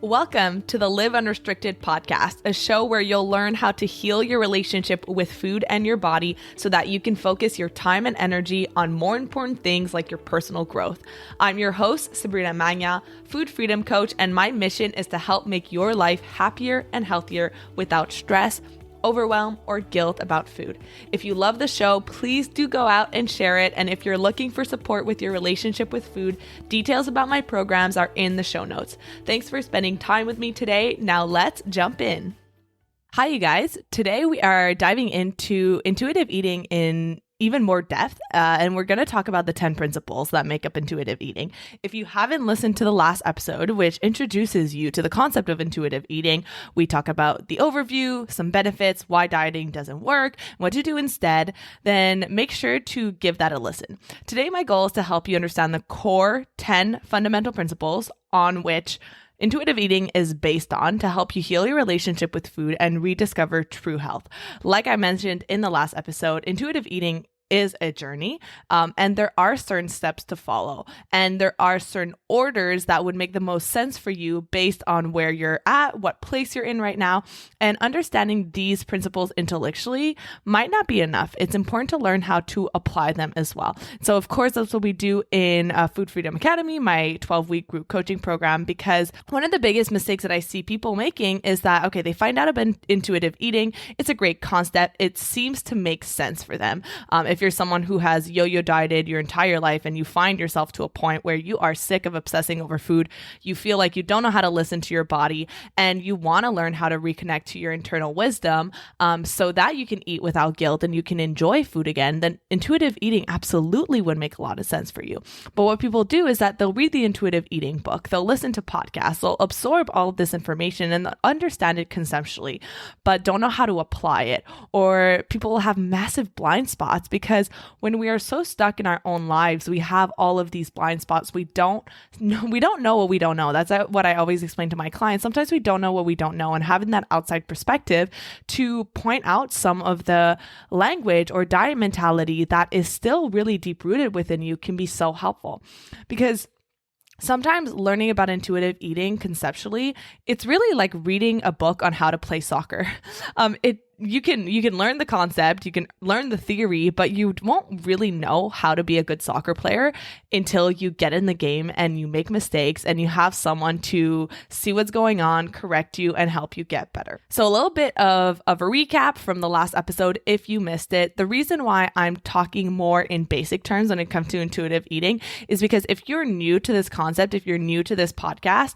Welcome to the Live Unrestricted podcast, a show where you'll learn how to heal your relationship with food and your body so that you can focus your time and energy on more important things like your personal growth. I'm your host, Sabrina Magna, food freedom coach, and my mission is to help make your life happier and healthier without stress, overwhelm, or guilt about food. If you love the show, please do go out and share it. And if you're looking for support with your relationship with food, details about my programs are in the show notes. Thanks for spending time with me today. Now let's jump in. Hi, you guys. Today we are diving into intuitive eating in even more depth, and we're going to talk about the 10 principles that make up intuitive eating. If you haven't listened to the last episode, which introduces you to the concept of intuitive eating, we talk about the overview, some benefits, why dieting doesn't work, what to do instead, then make sure to give that a listen. Today, my goal is to help you understand the core 10 fundamental principles on which intuitive eating is based on to help you heal your relationship with food and rediscover true health. Like I mentioned in the last episode, intuitive eating is a journey, and there are certain steps to follow, and there are certain orders that would make the most sense for you based on where you're at, what place you're in right now, and understanding these principles intellectually might not be enough. It's important to learn how to apply them as well. So of course, that's what we do in Food Freedom Academy, my 12-week group coaching program, because one of the biggest mistakes that I see people making is that, okay, they find out about intuitive eating. It's a great concept. It seems to make sense for them. If you're someone who has yo-yo dieted your entire life and you find yourself to a point where you are sick of obsessing over food, you feel like you don't know how to listen to your body, and you want to learn how to reconnect to your internal wisdom so that you can eat without guilt and you can enjoy food again, then intuitive eating absolutely would make a lot of sense for you. But what people do is that they'll read the intuitive eating book, they'll listen to podcasts, they'll absorb all of this information and understand it conceptually, but don't know how to apply it. Or people will have massive blind spots because when we are so stuck in our own lives, we have all of these blind spots. We don't know what we don't know. That's what I always explain to my clients. Sometimes we don't know what we don't know, and having that outside perspective to point out some of the language or diet mentality that is still really deep rooted within you can be so helpful. Because sometimes learning about intuitive eating conceptually, it's really like reading a book on how to play soccer. You can learn the concept, you can learn the theory, but you won't really know how to be a good soccer player until you get in the game and you make mistakes and you have someone to see what's going on, correct you, and help you get better. So a little bit of a recap from the last episode if you missed it. The reason why I'm talking more in basic terms when it comes to intuitive eating is because if you're new to this concept, if you're new to this podcast,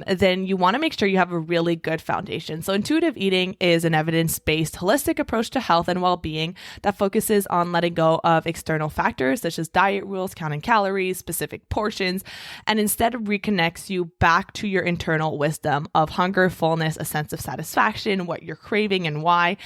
then you want to make sure you have a really good foundation. So intuitive eating is an evidence-based holistic approach to health and well-being that focuses on letting go of external factors such as diet rules, counting calories, specific portions, and instead reconnects you back to your internal wisdom of hunger, fullness, a sense of satisfaction, what you're craving and why,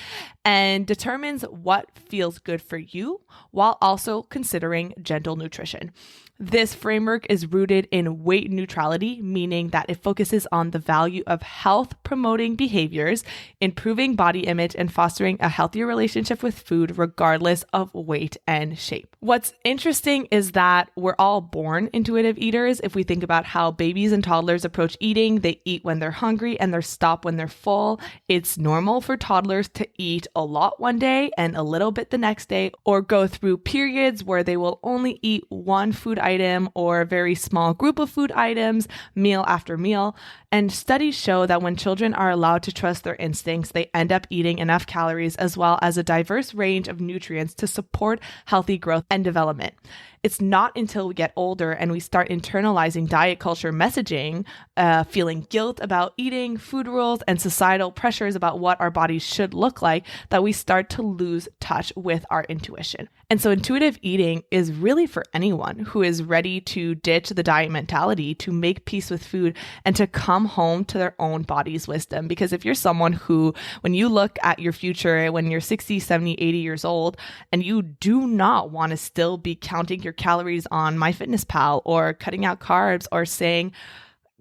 and determines what feels good for you while also considering gentle nutrition. This framework is rooted in weight neutrality, meaning that it focuses on the value of health-promoting behaviors, improving body image, and fostering a healthier relationship with food regardless of weight and shape. What's interesting is that we're all born intuitive eaters. If we think about how babies and toddlers approach eating, they eat when they're hungry and they stop when they're full. It's normal for toddlers to eat a lot one day and a little bit the next day, or go through periods where they will only eat one food item or a very small group of food items meal after meal. And studies show that when children are allowed to trust their instincts, they end up eating enough calories as well as a diverse range of nutrients to support healthy growth and development. It's not until we get older and we start internalizing diet culture messaging, feeling guilt about eating, food rules, and societal pressures about what our bodies should look like that we start to lose touch with our intuition. And so intuitive eating is really for anyone who is ready to ditch the diet mentality, to make peace with food, and to come home to their own body's wisdom. Because if you're someone who, when you look at your future, when you're 60, 70, 80 years old, and you do not want to still be counting your calories on MyFitnessPal or cutting out carbs or saying,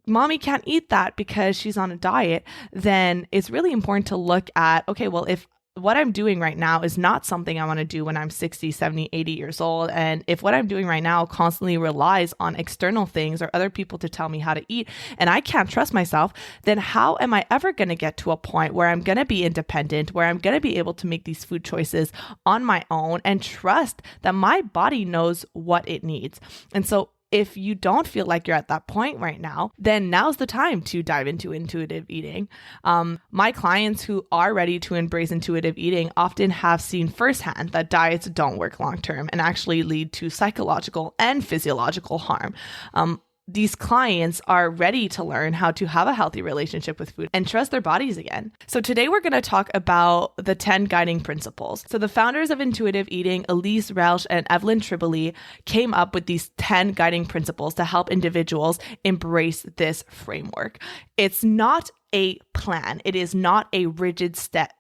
mommy can't eat that because she's on a diet, then it's really important to look at, okay, well, if what I'm doing right now is not something I want to do when I'm 60, 70, 80 years old. And if what I'm doing right now constantly relies on external things or other people to tell me how to eat, and I can't trust myself, then how am I ever going to get to a point where I'm going to be independent, where I'm going to be able to make these food choices on my own and trust that my body knows what it needs? And so if you don't feel like you're at that point right now, then now's the time to dive into intuitive eating. My clients who are ready to embrace intuitive eating often have seen firsthand that diets don't work long-term and actually lead to psychological and physiological harm. These clients are ready to learn how to have a healthy relationship with food and trust their bodies again. So today we're going to talk about the 10 guiding principles. So the founders of intuitive eating, Elise Rausch and Evelyn Tribole, came up with these 10 guiding principles to help individuals embrace this framework. It's not a plan. It is not a rigid step.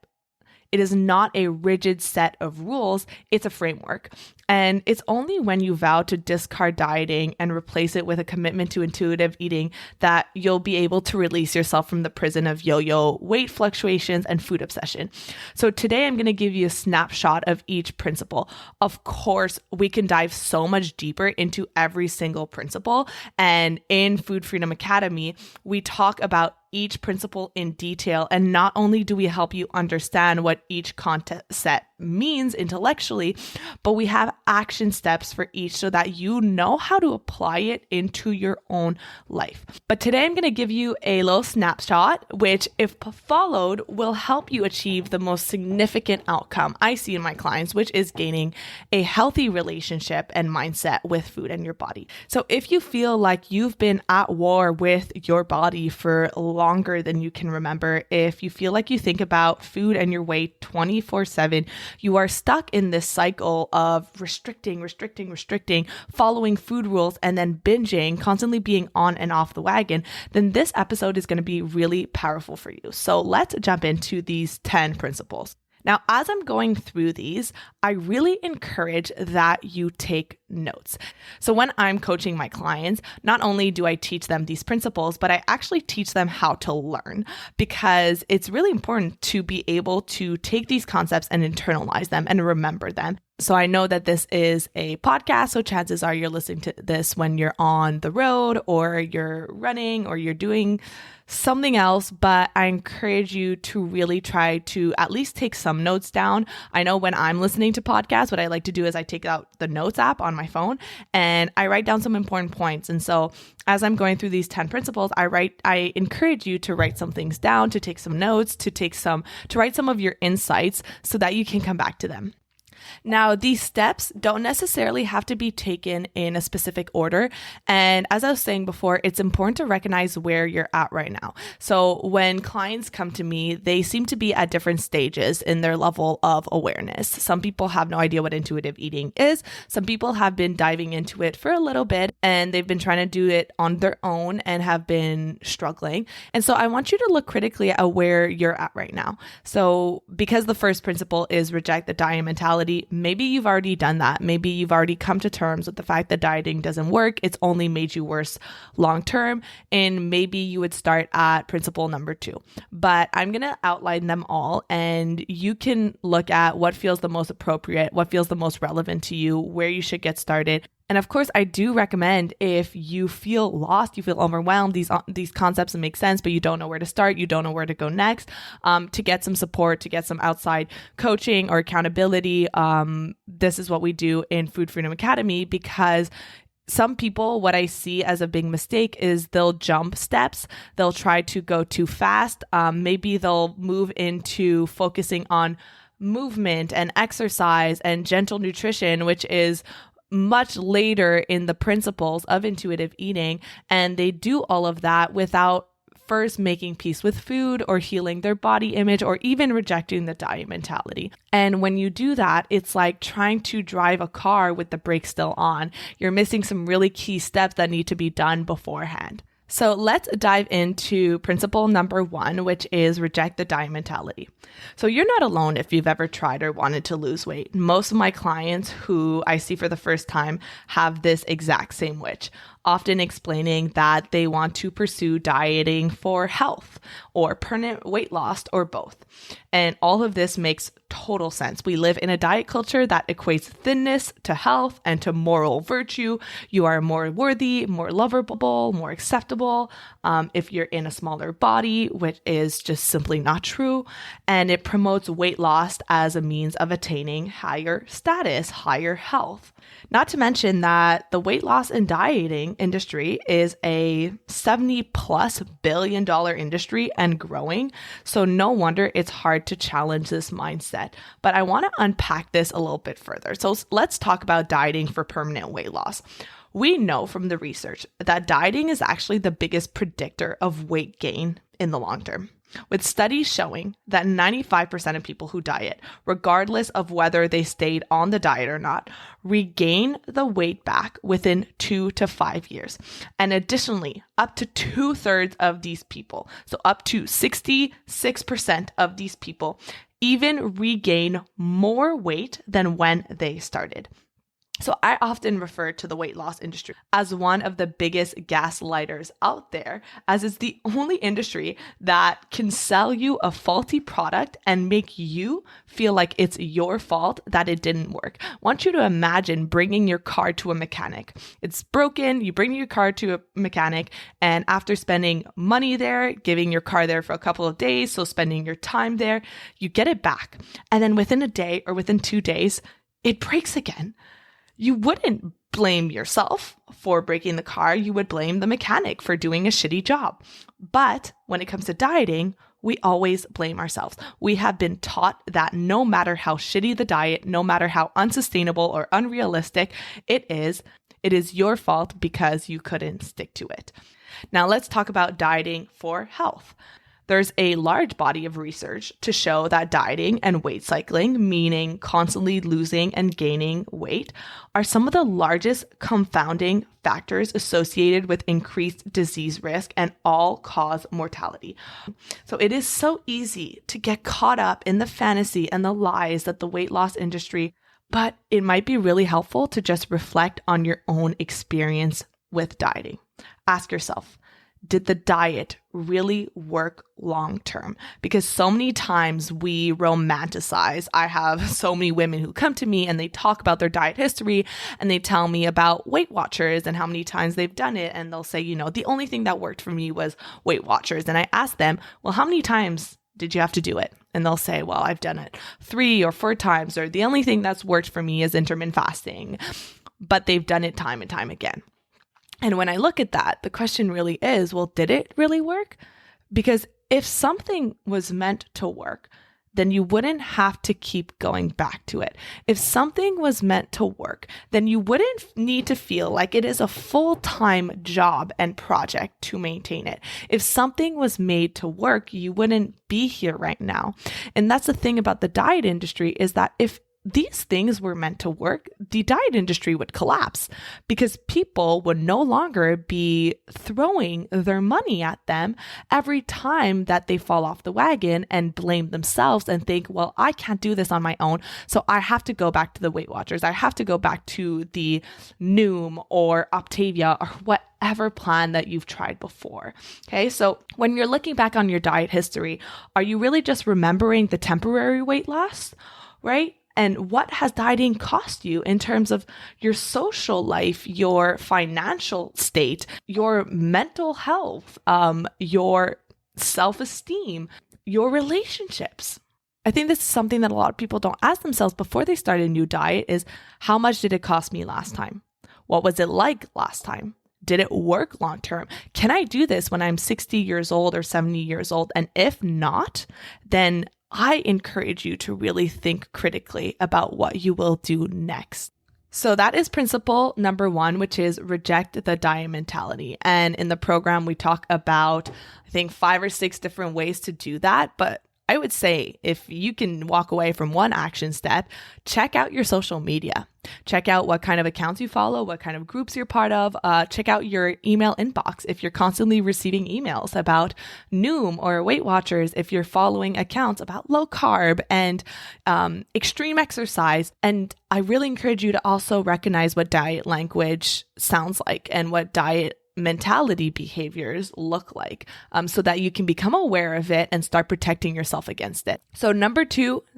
It is not a rigid set of rules. It's a framework. And it's only when you vow to discard dieting and replace it with a commitment to intuitive eating that you'll be able to release yourself from the prison of yo-yo weight fluctuations and food obsession. So today I'm going to give you a snapshot of each principle. Of course, we can dive so much deeper into every single principle. And in Food Freedom Academy, we talk about each principle in detail. And not only do we help you understand what each concept means intellectually, but we have action steps for each so that you know how to apply it into your own life. But today I'm going to give you a little snapshot, which if followed will help you achieve the most significant outcome I see in my clients, which is gaining a healthy relationship and mindset with food and your body. So if you feel like you've been at war with your body for longer than you can remember, if you feel like you think about food and your weight 24/7, you are stuck in this cycle of restricting, following food rules, and then binging, constantly being on and off the wagon, then this episode is going to be really powerful for you. So let's jump into these 10 principles. Now, as I'm going through these, I really encourage that you take notes. So when I'm coaching my clients, not only do I teach them these principles, but I actually teach them how to learn, because it's really important to be able to take these concepts and internalize them and remember them. So I know that this is a podcast, so chances are you're listening to this when you're on the road or you're running or you're doing something else, but I encourage you to really try to at least take some notes down. I know when I'm listening to podcasts, what I like to do is I take out the notes app on my phone and I write down some important points. And so as I'm going through these 10 principles, I encourage you to write some things down, to take some notes, to write some of your insights so that you can come back to them. Now, these steps don't necessarily have to be taken in a specific order. And as I was saying before, it's important to recognize where you're at right now. So when clients come to me, they seem to be at different stages in their level of awareness. Some people have no idea what intuitive eating is. Some people have been diving into it for a little bit and they've been trying to do it on their own and have been struggling. And so I want you to look critically at where you're at right now. So because the first principle is reject the diet mentality, maybe you've already done that. Maybe you've already come to terms with the fact that dieting doesn't work. It's only made you worse long term. And maybe you would start at principle number 2. But I'm going to outline them all and you can look at what feels the most appropriate, what feels the most relevant to you, where you should get started. And of course, I do recommend if you feel lost, you feel overwhelmed, these concepts make sense, but you don't know where to start, you don't know where to go next, to get some support, to get some outside coaching or accountability. This is what we do in Food Freedom Academy, because some people, what I see as a big mistake is they'll jump steps. They'll try to go too fast. Maybe they'll move into focusing on movement and exercise and gentle nutrition, which is much later in the principles of intuitive eating. And they do all of that without first making peace with food or healing their body image or even rejecting the diet mentality. And when you do that, it's like trying to drive a car with the brakes still on. You're missing some really key steps that need to be done beforehand. So let's dive into principle number 1, which is reject the diet mentality. So you're not alone if you've ever tried or wanted to lose weight. Most of my clients who I see for the first time have this exact same wish. often explaining that they want to pursue dieting for health or permanent weight loss or both. And all of this makes total sense. We live in a diet culture that equates thinness to health and to moral virtue. You are more worthy, more lovable, more acceptable if you're in a smaller body, which is just simply not true. And it promotes weight loss as a means of attaining higher status, higher health. Not to mention that the weight loss and dieting industry is a $70+ billion industry and growing. So no wonder it's hard to challenge this mindset. But I want to unpack this a little bit further. So let's talk about dieting for permanent weight loss. We know from the research that dieting is actually the biggest predictor of weight gain in the long term, with studies showing that 95% of people who diet, regardless of whether they stayed on the diet or not, regain the weight back within 2 to 5 years. And additionally, up to 2/3 of these people, so up to 66% of these people, even regain more weight than when they started. So I often refer to the weight loss industry as one of the biggest gaslighters out there, as it's the only industry that can sell you a faulty product and make you feel like it's your fault that it didn't work. I want you to imagine bringing your car to a mechanic. It's broken, you bring your car to a mechanic, and after spending money there, giving your car there for a couple of days, so spending your time there, you get it back. And then within a day or within 2 days, it breaks again. You wouldn't blame yourself for breaking the car. You would blame the mechanic for doing a shitty job. But when it comes to dieting, we always blame ourselves. We have been taught that no matter how shitty the diet, no matter how unsustainable or unrealistic it is your fault because you couldn't stick to it. Now let's talk about dieting for health. There's a large body of research to show that dieting and weight cycling, meaning constantly losing and gaining weight, are some of the largest confounding factors associated with increased disease risk and all-cause mortality. So it is so easy to get caught up in the fantasy and the lies that the weight loss industry, but it might be really helpful to just reflect on your own experience with dieting. Ask yourself, did the diet really work long term? Because so many times we romanticize. I have so many women who come to me and they talk about their diet history and they tell me about Weight Watchers and how many times they've done it. And they'll say, the only thing that worked for me was Weight Watchers. And I ask them, well, how many times did you have to do it? And they'll say, well, I've done it 3 or 4 times, or the only thing that's worked for me is intermittent fasting. But they've done it time and time again. And when I look at that, the question really is, well, did it really work? Because if something was meant to work, then you wouldn't have to keep going back to it. If something was meant to work, then you wouldn't need to feel like it is a full-time job and project to maintain it. If something was made to work, you wouldn't be here right now. And that's the thing about the diet industry, is that if these things were meant to work, the diet industry would collapse because people would no longer be throwing their money at them every time that they fall off the wagon and blame themselves and think, well, I can't do this on my own, so I have to go back to the Weight Watchers. I have to go back to the Noom or Optavia or whatever plan that you've tried before. Okay, so when you're looking back on your diet history, are you really just remembering the temporary weight loss, right? And what has dieting cost you in terms of your social life, your financial state, your mental health, your self-esteem, your relationships? I think this is something that a lot of people don't ask themselves before they start a new diet is, how much did it cost me last time? What was it like last time? Did it work long term? Can I do this when I'm 60 years old or 70 years old? And if not, then I encourage you to really think critically about what you will do next. So that is principle number 1, which is reject the diet mentality. And in the program, we talk about, I think, 5 or 6 different ways to do that. But I would say if you can walk away from one action step, check out your social media. Check out what kind of accounts you follow, what kind of groups you're part of. Check out your email inbox if you're constantly receiving emails about Noom or Weight Watchers, if you're following accounts about low carb and extreme exercise. And I really encourage you to also recognize what diet language sounds like and what diet mentality behaviors look like, so that you can become aware of it and start protecting yourself against it. So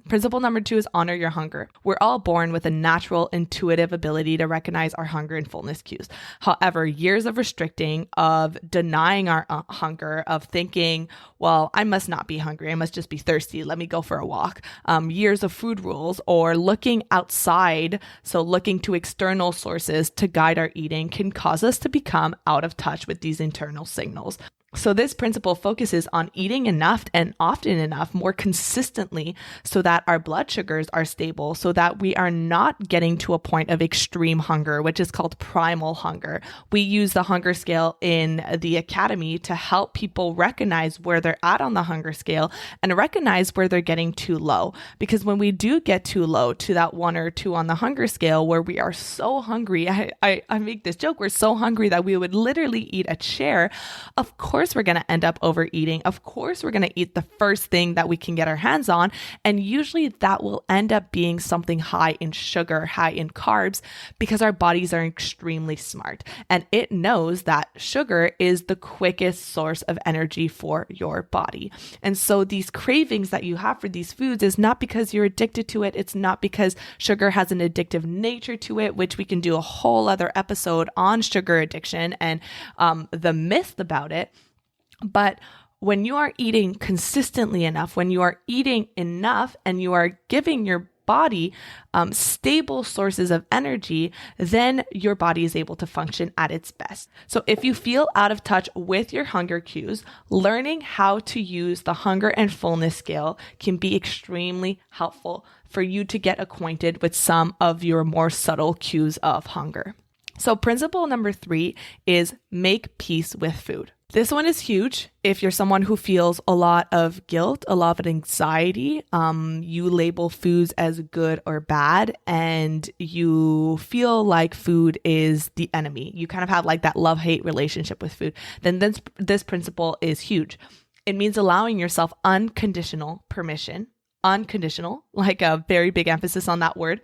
principle number two is honor your hunger. We're all born with a natural, intuitive ability to recognize our hunger and fullness cues. However, years of restricting, of denying our hunger, of thinking, well, I must not be hungry, I must just be thirsty, let me go for a walk. Years of food rules or looking outside, so looking to external sources to guide our eating, can cause us to become out of touch with these internal signals. So this principle focuses on eating enough and often enough, more consistently, so that our blood sugars are stable, so that we are not getting to a point of extreme hunger, which is called primal hunger. We use the hunger scale in the academy to help people recognize where they're at on the hunger scale and recognize where they're getting too low. Because when we do get too low to that 1 or 2 on the hunger scale, where we are so hungry, I make this joke, we're so hungry that we would literally eat a chair. Of course, we're going to end up overeating. Of course, we're going to eat the first thing that we can get our hands on. And usually that will end up being something high in sugar, high in carbs, because our bodies are extremely smart. And it knows that sugar is the quickest source of energy for your body. And so these cravings that you have for these foods is not because you're addicted to it. It's not because sugar has an addictive nature to it, which we can do a whole other episode on sugar addiction and the myth about it. But when you are eating consistently enough, when you are eating enough and you are giving your body stable sources of energy, then your body is able to function at its best. So if you feel out of touch with your hunger cues, learning how to use the hunger and fullness scale can be extremely helpful for you to get acquainted with some of your more subtle cues of hunger. So principle number 3 is make peace with food. This one is huge. If you're someone who feels a lot of guilt, a lot of anxiety, you label foods as good or bad, and you feel like food is the enemy. You kind of have like that love-hate relationship with food. Then this principle is huge. It means allowing yourself unconditional permission. Unconditional, like a very big emphasis on that word.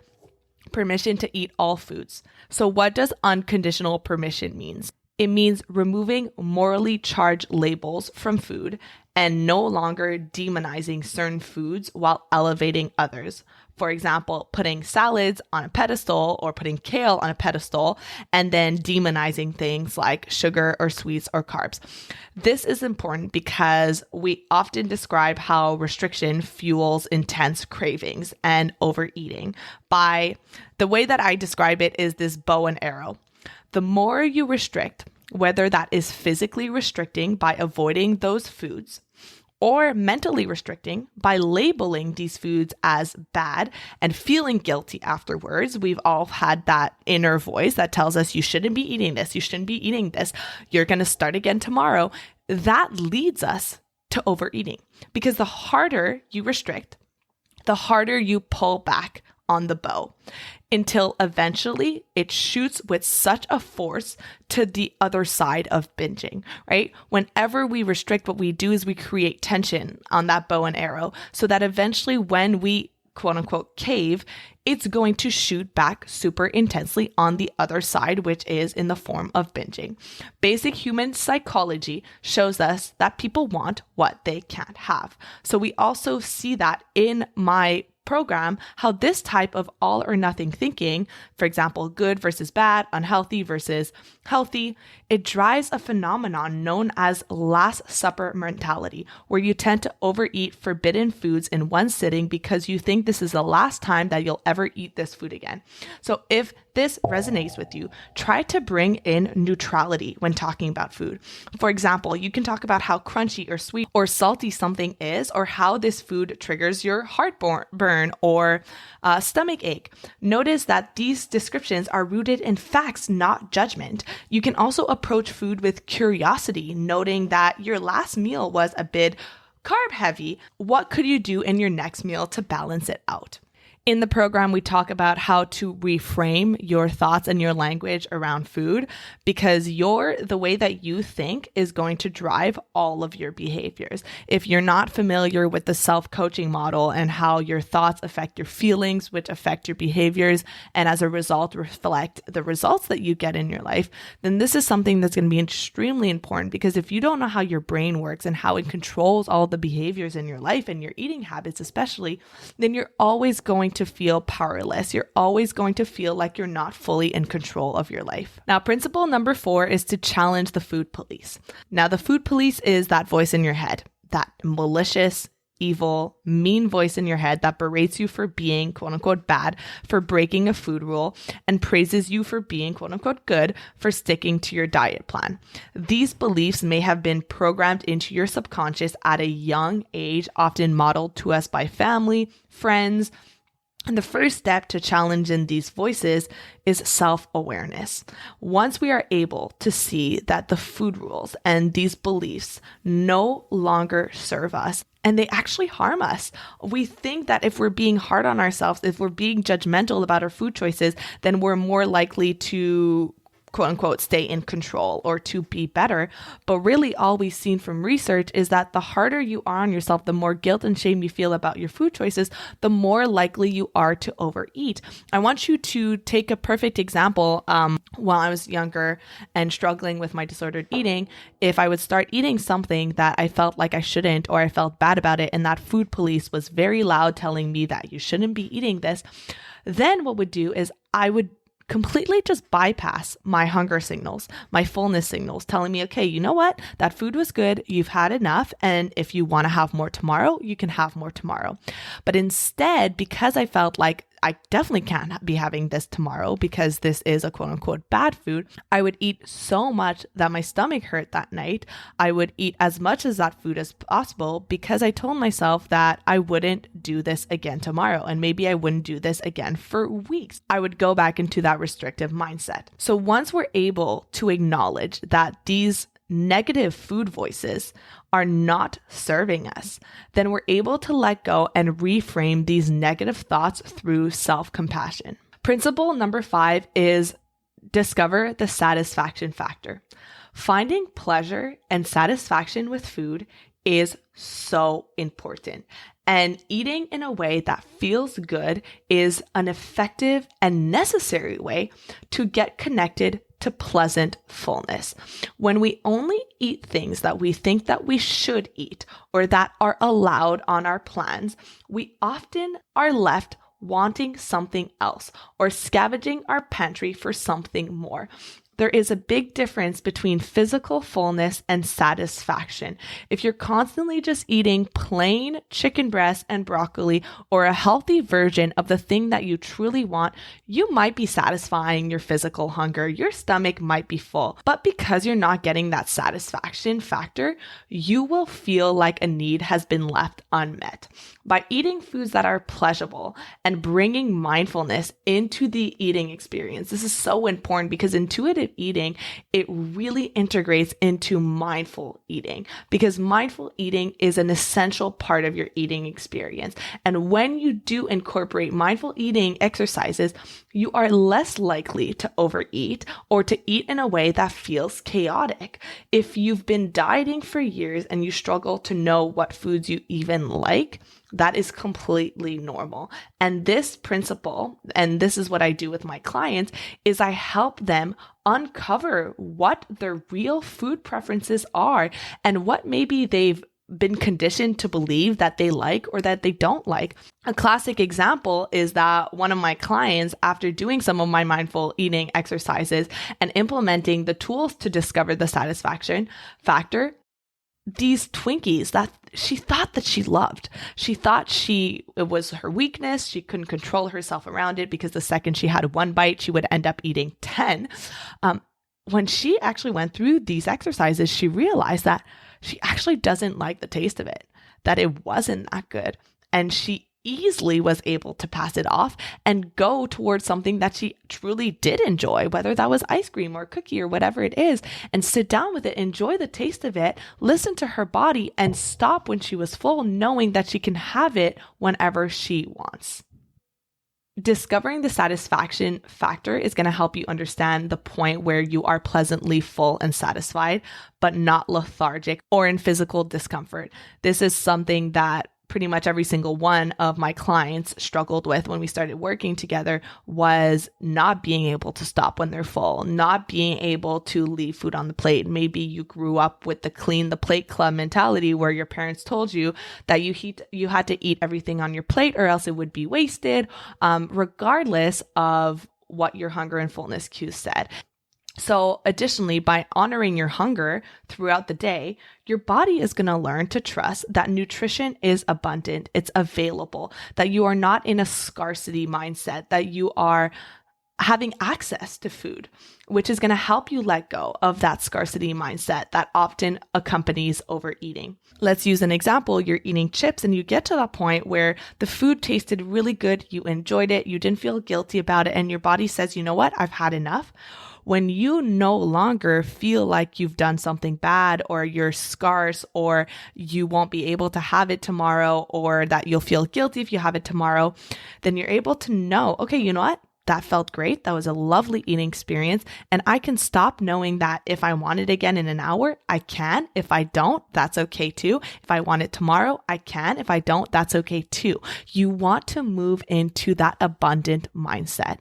Permission to eat all foods. So what does unconditional permission mean? It means removing morally charged labels from food and no longer demonizing certain foods while elevating others. For example, putting salads on a pedestal or putting kale on a pedestal and then demonizing things like sugar or sweets or carbs. This is important because we often describe how restriction fuels intense cravings and overeating. By the way that I describe it is this bow and arrow. The more you restrict, whether that is physically restricting by avoiding those foods or mentally restricting by labeling these foods as bad and feeling guilty afterwards. We've all had that inner voice that tells us you shouldn't be eating this, you shouldn't be eating this, you're going to start again tomorrow. That leads us to overeating because the harder you restrict, the harder you pull back on the bow until eventually it shoots with such a force to the other side of binging, right? Whenever we restrict, what we do is we create tension on that bow and arrow so that eventually when we quote unquote cave, it's going to shoot back super intensely on the other side, which is in the form of binging. Basic human psychology shows us that people want what they can't have. So we also see that in my program, how this type of all or nothing thinking, for example, good versus bad, unhealthy versus healthy, it drives a phenomenon known as Last Supper mentality, where you tend to overeat forbidden foods in one sitting because you think this is the last time that you'll ever eat this food again. So if this resonates with you, try to bring in neutrality when talking about food. For example, you can talk about how crunchy or sweet or salty something is, or how this food triggers your heartburn or stomach ache. Notice that these descriptions are rooted in facts, not judgment. You can also approach food with curiosity, noting that your last meal was a bit carb heavy, what could you do in your next meal to balance it out? In the program, we talk about how to reframe your thoughts and your language around food, because the way that you think is going to drive all of your behaviors. If you're not familiar with the self-coaching model and how your thoughts affect your feelings, which affect your behaviors, and as a result reflect the results that you get in your life, then this is something that's going to be extremely important, because if you don't know how your brain works and how it controls all the behaviors in your life and your eating habits especially, then you're always going to feel powerless. You're always going to feel like you're not fully in control of your life. Now, principle number 4 is to challenge the food police. Now, the food police is that voice in your head, that malicious, evil, mean voice in your head that berates you for being quote unquote bad for breaking a food rule and praises you for being quote unquote good for sticking to your diet plan. These beliefs may have been programmed into your subconscious at a young age, often modeled to us by family, friends. And the first step to challenging these voices is self-awareness. Once we are able to see that the food rules and these beliefs no longer serve us, and they actually harm us. We think that if we're being hard on ourselves, if we're being judgmental about our food choices, then we're more likely to quote unquote stay in control or to be better. But really all we've seen from research is that the harder you are on yourself, the more guilt and shame you feel about your food choices, the more likely you are to overeat. I want you to take a perfect example. While I was younger and struggling with my disordered eating, if I would start eating something that I felt like I shouldn't, or I felt bad about it, and that food police was very loud telling me that you shouldn't be eating this, then what would do is I would completely just bypass my hunger signals, my fullness signals, telling me, okay, you know what? That food was good. You've had enough. And if you want to have more tomorrow, you can have more tomorrow. But instead, because I felt like I definitely can't be having this tomorrow because this is a quote unquote bad food, I would eat so much that my stomach hurt that night. I would eat as much as that food as possible because I told myself that I wouldn't do this again tomorrow. And maybe I wouldn't do this again for weeks. I would go back into that restrictive mindset. So once we're able to acknowledge that these negative food voices are not serving us, then we're able to let go and reframe these negative thoughts through self-compassion. Principle number 5 is discover the satisfaction factor. Finding pleasure and satisfaction with food is so important. And eating in a way that feels good is an effective and necessary way to get connected to pleasant fullness. When we only eat things that we think that we should eat or that are allowed on our plans, we often are left wanting something else or scavenging our pantry for something more. There is a big difference between physical fullness and satisfaction. If you're constantly just eating plain chicken breast and broccoli or a healthy version of the thing that you truly want, you might be satisfying your physical hunger. Your stomach might be full, but because you're not getting that satisfaction factor, you will feel like a need has been left unmet. By eating foods that are pleasurable and bringing mindfulness into the eating experience, this is so important because intuitive eating, it really integrates into mindful eating because mindful eating is an essential part of your eating experience. And when you do incorporate mindful eating exercises, you are less likely to overeat or to eat in a way that feels chaotic. If you've been dieting for years and you struggle to know what foods you even like, that is completely normal. And this principle, and this is what I do with my clients, is I help them uncover what their real food preferences are and what maybe they've been conditioned to believe that they like or that they don't like. A classic example is that one of my clients, after doing some of my mindful eating exercises and implementing the tools to discover the satisfaction factor, these Twinkies that she thought that she loved. She thought it was her weakness. She couldn't control herself around it because the second she had one bite, she would end up eating 10. When she actually went through these exercises, she realized that she actually doesn't like the taste of it, that it wasn't that good. And she easily was able to pass it off and go towards something that she truly did enjoy, whether that was ice cream or cookie or whatever it is, and sit down with it, enjoy the taste of it, listen to her body, and stop when she was full, knowing that she can have it whenever she wants. Discovering the satisfaction factor is going to help you understand the point where you are pleasantly full and satisfied, but not lethargic or in physical discomfort. This is something that pretty much every single one of my clients struggled with when we started working together, was not being able to stop when they're full, not being able to leave food on the plate. Maybe you grew up with the clean the plate club mentality where your parents told you that you had to eat everything on your plate or else it would be wasted, regardless of what your hunger and fullness cues said. So additionally, by honoring your hunger throughout the day, your body is going to learn to trust that nutrition is abundant, it's available, that you are not in a scarcity mindset, that you are having access to food, which is going to help you let go of that scarcity mindset that often accompanies overeating. Let's use an example. You're eating chips and you get to that point where the food tasted really good, you enjoyed it, you didn't feel guilty about it, and your body says, you know what, I've had enough. When you no longer feel like you've done something bad or you're scarce or you won't be able to have it tomorrow or that you'll feel guilty if you have it tomorrow, then you're able to know, okay, you know what? That felt great. That was a lovely eating experience. And I can stop knowing that if I want it again in an hour, I can. If I don't, that's okay too. If I want it tomorrow, I can. If I don't, that's okay too. You want to move into that abundant mindset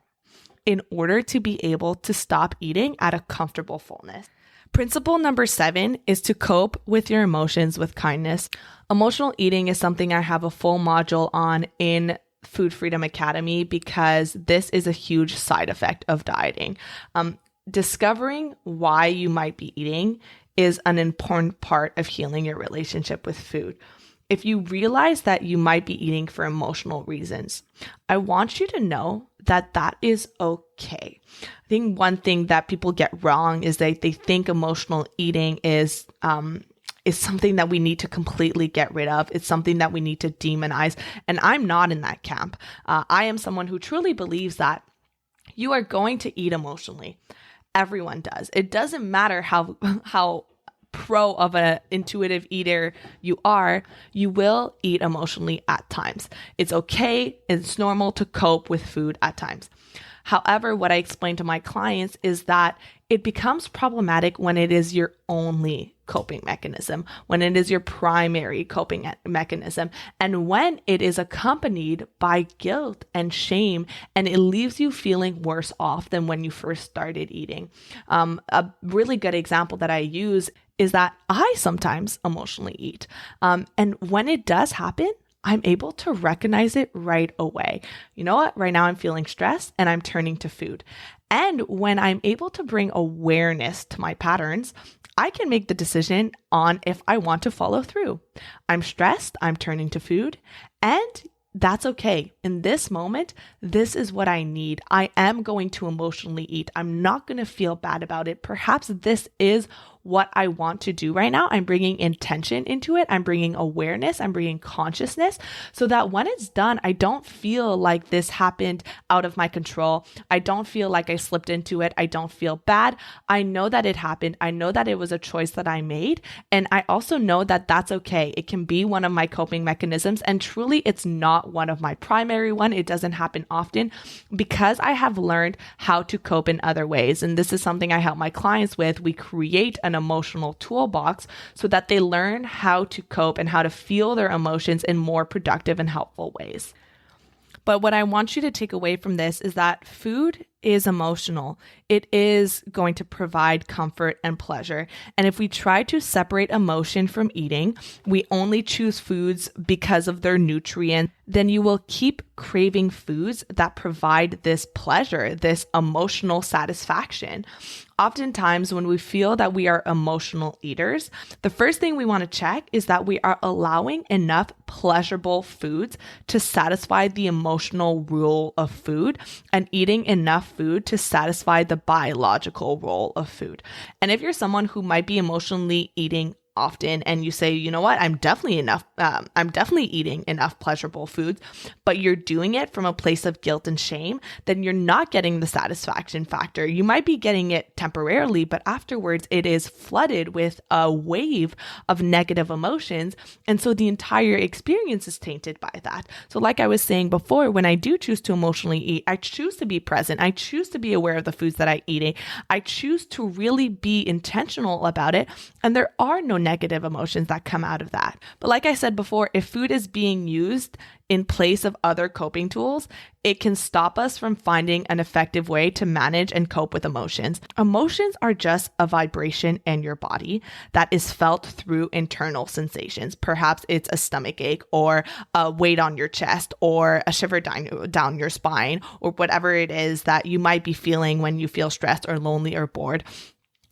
in order to be able to stop eating at a comfortable fullness. Principle number 7 is to cope with your emotions with kindness. Emotional eating is something I have a full module on in Food Freedom Academy because this is a huge side effect of dieting. Discovering why you might be eating is an important part of healing your relationship with food. If you realize that you might be eating for emotional reasons, I want you to know that that is okay. I think one thing that people get wrong is they think emotional eating is something that we need to completely get rid of. It's something that we need to demonize. And I'm not in that camp. I am someone who truly believes that you are going to eat emotionally. Everyone does. It doesn't matter how pro of an intuitive eater you are, you will eat emotionally at times. It's okay. It's normal to cope with food at times. However, what I explain to my clients is that it becomes problematic when it is your only coping mechanism, when it is your primary coping mechanism, and when it is accompanied by guilt and shame, and it leaves you feeling worse off than when you first started eating. A really good example that I use is that I sometimes emotionally eat. And when it does happen, I'm able to recognize it right away. You know what? Right now I'm feeling stressed and I'm turning to food. And when I'm able to bring awareness to my patterns, I can make the decision on if I want to follow through. I'm stressed, I'm turning to food, and that's okay. In this moment, this is what I need. I am going to emotionally eat. I'm not going to feel bad about it. Perhaps this is what I want to do right now. I'm bringing intention into it. I'm bringing awareness. I'm bringing consciousness so that when it's done, I don't feel like this happened out of my control. I don't feel like I slipped into it. I don't feel bad. I know that it happened. I know that it was a choice that I made. And I also know that that's okay. It can be one of my coping mechanisms. And truly, it's not one of my primary one. It doesn't happen often because I have learned how to cope in other ways. And this is something I help my clients with. We create an emotional toolbox so that they learn how to cope and how to feel their emotions in more productive and helpful ways. But what I want you to take away from this is that food is emotional. It is going to provide comfort and pleasure. And if we try to separate emotion from eating, we only choose foods because of their nutrients, then you will keep craving foods that provide this pleasure, this emotional satisfaction. Oftentimes, when we feel that we are emotional eaters, the first thing we want to check is that we are allowing enough pleasurable foods to satisfy the emotional rule of food and eating enough food to satisfy the biological role of food. And if you're someone who might be emotionally eating often and you say, you know what, I'm definitely eating enough pleasurable foods, but you're doing it from a place of guilt and shame, then you're not getting the satisfaction factor. You might be getting it temporarily, but afterwards it is flooded with a wave of negative emotions. And so the entire experience is tainted by that. So like I was saying before, when I do choose to emotionally eat, I choose to be present. I choose to be aware of the foods that I eat. I choose to really be intentional about it. And there are no negative emotions that come out of that. But like I said before, if food is being used in place of other coping tools, it can stop us from finding an effective way to manage and cope with emotions. Emotions are just a vibration in your body that is felt through internal sensations. Perhaps it's a stomach ache or a weight on your chest or a shiver down your spine or whatever it is that you might be feeling when you feel stressed or lonely or bored.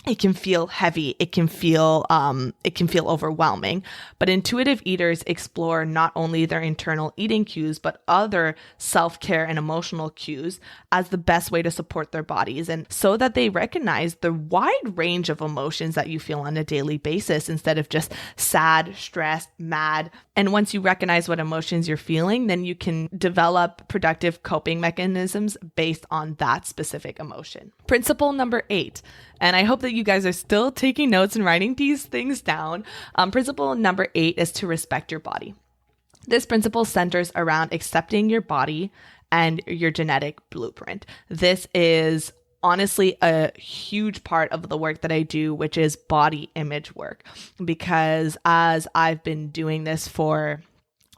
It can feel heavy. It can feel overwhelming. But intuitive eaters explore not only their internal eating cues, but other self-care and emotional cues as the best way to support their bodies. And so that they recognize the wide range of emotions that you feel on a daily basis instead of just sad, stressed, mad. And once you recognize what emotions you're feeling, then you can develop productive coping mechanisms based on that specific emotion. Principle number 8. And I hope that you guys are still taking notes and writing these things down. Principle number 8 is to respect your body. This principle centers around accepting your body and your genetic blueprint. This is honestly a huge part of the work that I do, which is body image work, because as I've been doing this for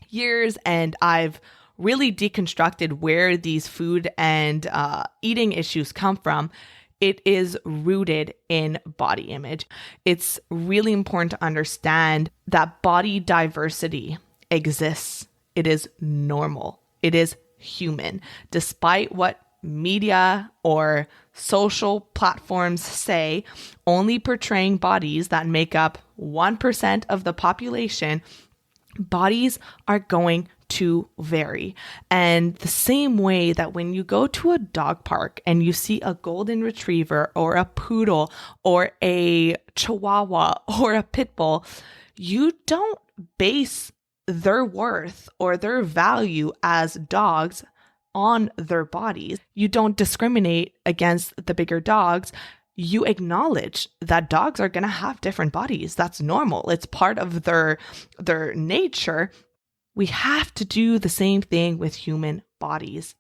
years and I've really deconstructed where these food and eating issues come from, it is rooted in body image. It's really important to understand that body diversity exists. It is normal. It is human. Despite what media or social platforms say, only portraying bodies that make up 1% of the population, bodies are going to vary. And the same way that when you go to a dog park and you see a golden retriever or a poodle or a chihuahua or a pit bull, you don't base their worth or their value as dogs on their bodies. You don't discriminate against the bigger dogs. You acknowledge that dogs are going to have different bodies. That's normal. It's part of their nature. We have to do the same thing with human bodies.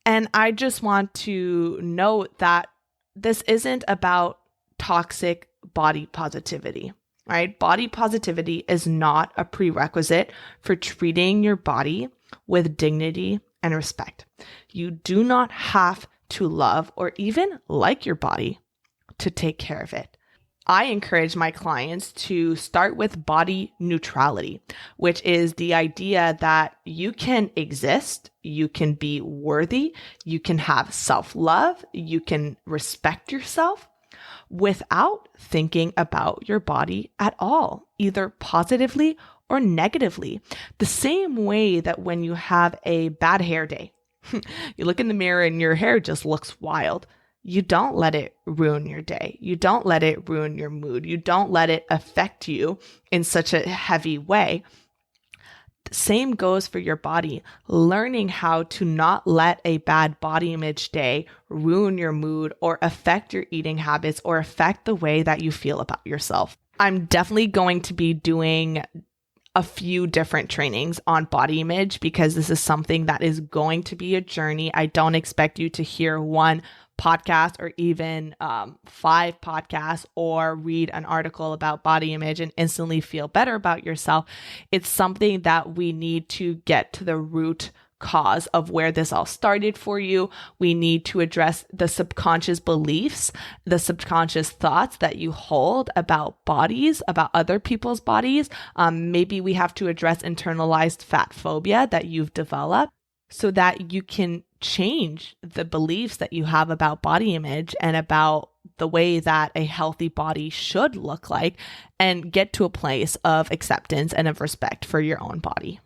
And I just want to note that this isn't about toxic body positivity, right? Body positivity is not a prerequisite for treating your body with dignity and respect. You do not have to love or even like your body to take care of it. I encourage my clients to start with body neutrality, which is the idea that you can exist, you can be worthy, you can have self-love, you can respect yourself without thinking about your body at all, either positively or negatively. The same way that when you have a bad hair day, you look in the mirror and your hair just looks wild. You don't let it ruin your day. You don't let it ruin your mood. You don't let it affect you in such a heavy way. The same goes for your body. Learning how to not let a bad body image day ruin your mood or affect your eating habits or affect the way that you feel about yourself. I'm definitely going to be doing a few different trainings on body image because this is something that is going to be a journey. I don't expect you to hear one podcast or even 5 podcasts or read an article about body image and instantly feel better about yourself. It's something that we need to get to the root cause of where this all started for you. We need to address the subconscious beliefs, the subconscious thoughts that you hold about bodies, about other people's bodies. Maybe we have to address internalized fat phobia that you've developed so that you can change the beliefs that you have about body image and about the way that a healthy body should look like and get to a place of acceptance and of respect for your own body.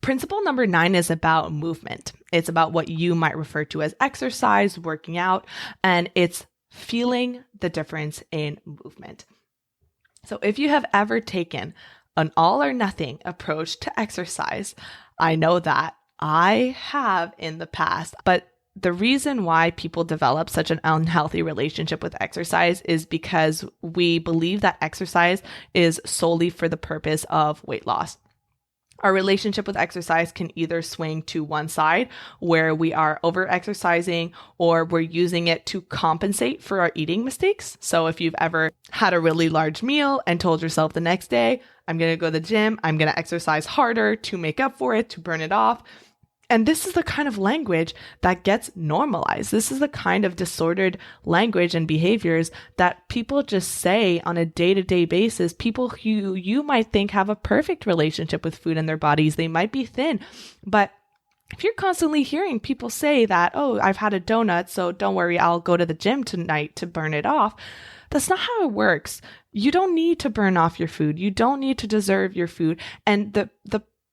Principle number 9 is about movement. It's about what you might refer to as exercise, working out, and it's feeling the difference in movement. So if you have ever taken an all or nothing approach to exercise, I know that I have in the past, but the reason why people develop such an unhealthy relationship with exercise is because we believe that exercise is solely for the purpose of weight loss. Our relationship with exercise can either swing to one side where we are over exercising or we're using it to compensate for our eating mistakes. So if you've ever had a really large meal and told yourself the next day, I'm going to go to the gym, I'm going to exercise harder to make up for it, to burn it off. And this is the kind of language that gets normalized. This is the kind of disordered language and behaviors that people just say on a day-to-day basis. People who you might think have a perfect relationship with food in their bodies. They might be thin, but if you're constantly hearing people say that, oh, I've had a donut, so don't worry, I'll go to the gym tonight to burn it off. That's not how it works. You don't need to burn off your food. You don't need to deserve your food. And the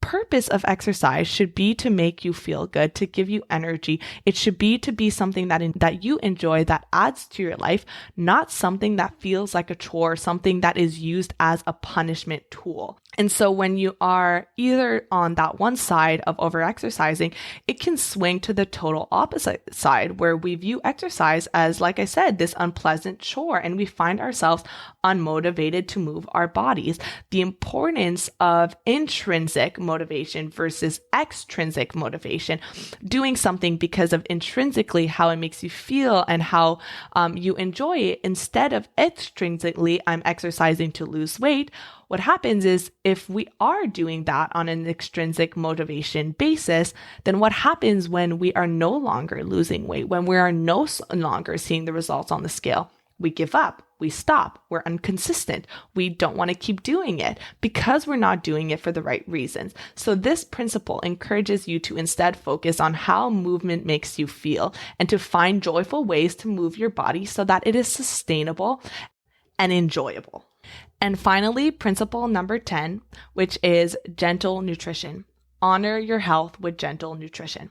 purpose of exercise should be to make you feel good, to give you energy. It should be to be something that you enjoy, that adds to your life, not something that feels like a chore, something that is used as a punishment tool. And so when you are either on that one side of over-exercising, it can swing to the total opposite side where we view exercise as, like I said, this unpleasant chore, and we find ourselves unmotivated to move our bodies. The importance of intrinsic motivation versus extrinsic motivation, doing something because of intrinsically how it makes you feel and how you enjoy it, instead of extrinsically, I'm exercising to lose weight. What happens is if we are doing that on an extrinsic motivation basis, then what happens when we are no longer losing weight, when we are no longer seeing the results on the scale? We give up, we stop, we're inconsistent, we don't want to keep doing it because we're not doing it for the right reasons. So this principle encourages you to instead focus on how movement makes you feel and to find joyful ways to move your body so that it is sustainable and enjoyable. And finally, principle number 10, which is gentle nutrition. Honor your health with gentle nutrition.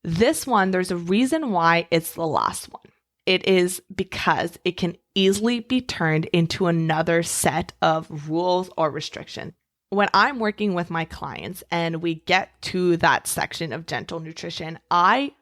This one, there's a reason why it's the last one. It is because it can easily be turned into another set of rules or restrictions. When I'm working with my clients and we get to that section of gentle nutrition, I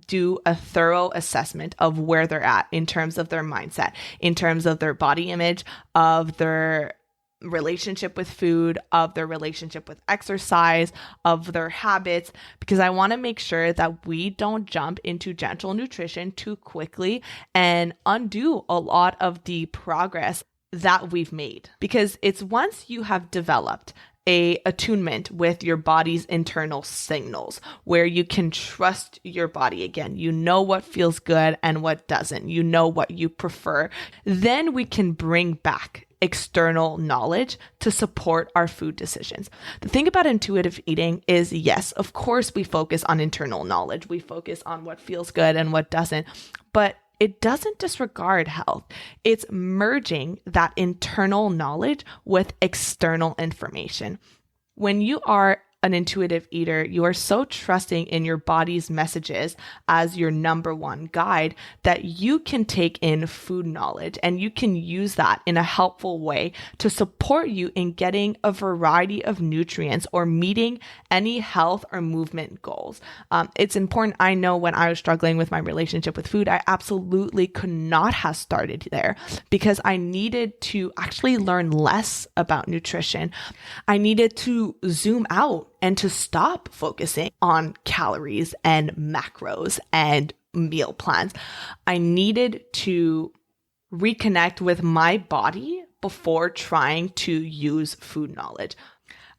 do a thorough assessment of where they're at in terms of their mindset, in terms of their body image, of their relationship with food, of their relationship with exercise, of their habits, because I want to make sure that we don't jump into gentle nutrition too quickly and undo a lot of the progress that we've made. Because it's once you have developed a attunement with your body's internal signals where you can trust your body again. You know what feels good and what doesn't. You know what you prefer. Then we can bring back external knowledge to support our food decisions. The thing about intuitive eating is, yes, of course, we focus on internal knowledge. We focus on what feels good and what doesn't, but it doesn't disregard health. It's merging that internal knowledge with external information. When you are an intuitive eater, you are so trusting in your body's messages as your number one guide that you can take in food knowledge and you can use that in a helpful way to support you in getting a variety of nutrients or meeting any health or movement goals. It's important. I know when I was struggling with my relationship with food, I absolutely could not have started there because I needed to actually learn less about nutrition. I needed to zoom out and to stop focusing on calories and macros and meal plans. I needed to reconnect with my body before trying to use food knowledge.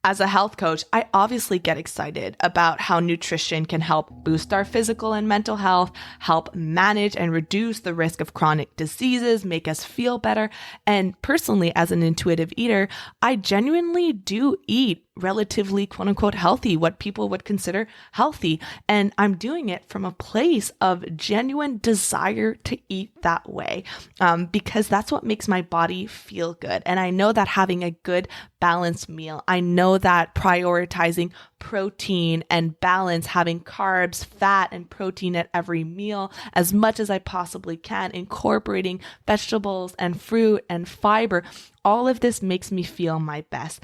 As a health coach, I obviously get excited about how nutrition can help boost our physical and mental health, help manage and reduce the risk of chronic diseases, make us feel better. And personally, as an intuitive eater, I genuinely do eat relatively quote unquote healthy, what people would consider healthy. And I'm doing it from a place of genuine desire to eat that way because that's what makes my body feel good. And I know that having a good balanced meal, I know know that prioritizing protein and balance, having carbs, fat, and protein at every meal as much as I possibly can, incorporating vegetables and fruit and fiber, all of this makes me feel my best.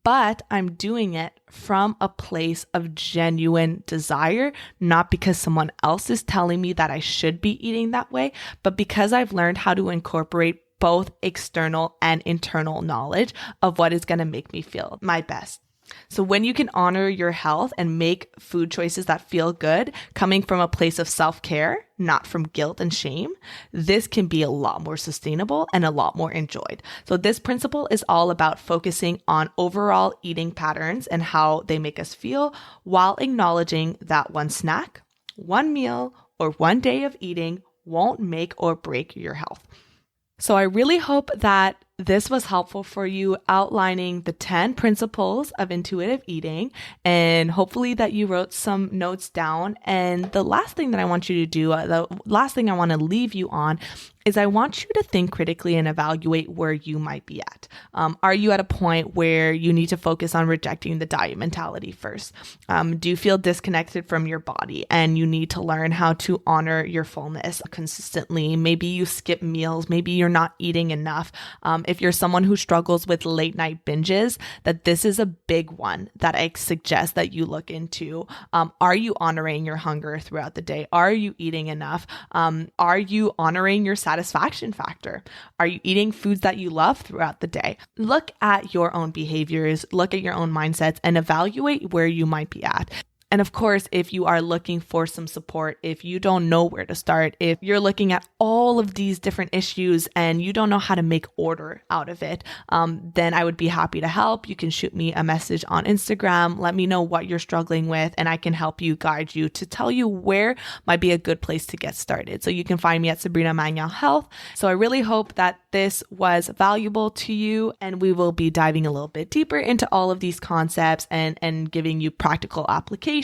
But I'm doing it from a place of genuine desire, not because someone else is telling me that I should be eating that way, but because I've learned how to incorporate both external and internal knowledge of what is going to make me feel my best. So when you can honor your health and make food choices that feel good, coming from a place of self-care, not from guilt and shame, this can be a lot more sustainable and a lot more enjoyed. So this principle is all about focusing on overall eating patterns and how they make us feel, while acknowledging that one snack, one meal, or one day of eating won't make or break your health. So I really hope that this was helpful for you, outlining the 10 principles of intuitive eating, and hopefully that you wrote some notes down. And the last thing that I want you to do, the last thing I want to leave you on, is I want you to think critically and evaluate where you might be at. Are you at a point where you need to focus on rejecting the diet mentality first? Do you feel disconnected from your body and you need to learn how to honor your fullness consistently? Maybe you skip meals, maybe you're not eating enough. If you're someone who struggles with late night binges, that this is a big one that I suggest that you look into. Are you honoring your hunger throughout the day? Are you eating enough? Are you honoring your satisfaction factor? Are you eating foods that you love throughout the day? Look at your own behaviors, look at your own mindsets, and evaluate where you might be at. And of course, if you are looking for some support, if you don't know where to start, if you're looking at all of these different issues and you don't know how to make order out of it, then I would be happy to help. You can shoot me a message on Instagram. Let me know what you're struggling with, and I can help you, guide you to tell you where might be a good place to get started. So you can find me at Sabrina Manuel Health. So I really hope that this was valuable to you, and we will be diving a little bit deeper into all of these concepts and giving you practical applications.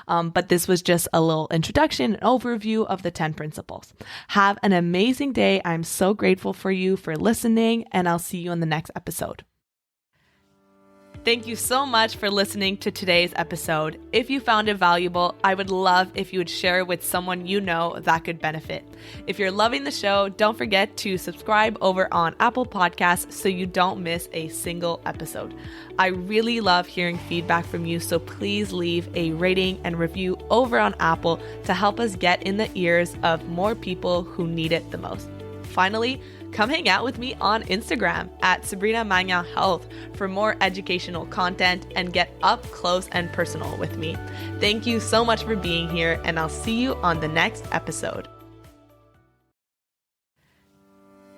But this was just a little introduction, an overview of the 10 principles. Have an amazing day. I'm so grateful for you for listening, and I'll see you in the next episode. Thank you so much for listening to today's episode. If you found it valuable, I would love if you would share it with someone you know that could benefit. If you're loving the show, don't forget to subscribe over on Apple Podcasts so you don't miss a single episode. I really love hearing feedback from you, so please leave a rating and review over on Apple to help us get in the ears of more people who need it the most. Finally, come hang out with me on Instagram at Sabrina Manuel Health for more educational content and get up close and personal with me. Thank you so much for being here, and I'll see you on the next episode.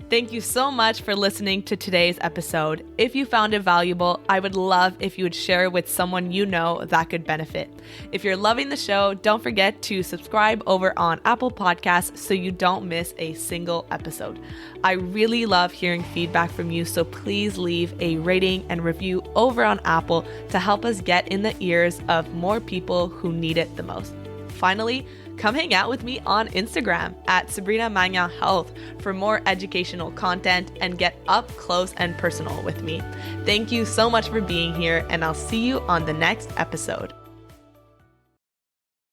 Thank you so much for listening to today's episode. If you found it valuable, I would love if you would share it with someone you know that could benefit. If you're loving the show, don't forget to subscribe over on Apple Podcasts so you don't miss a single episode. I really love hearing feedback from you, so please leave a rating and review over on Apple to help us get in the ears of more people who need it the most. Finally, come hang out with me on Instagram at Sabrina Manuel Health for more educational content and get up close and personal with me. Thank you so much for being here, and I'll see you on the next episode.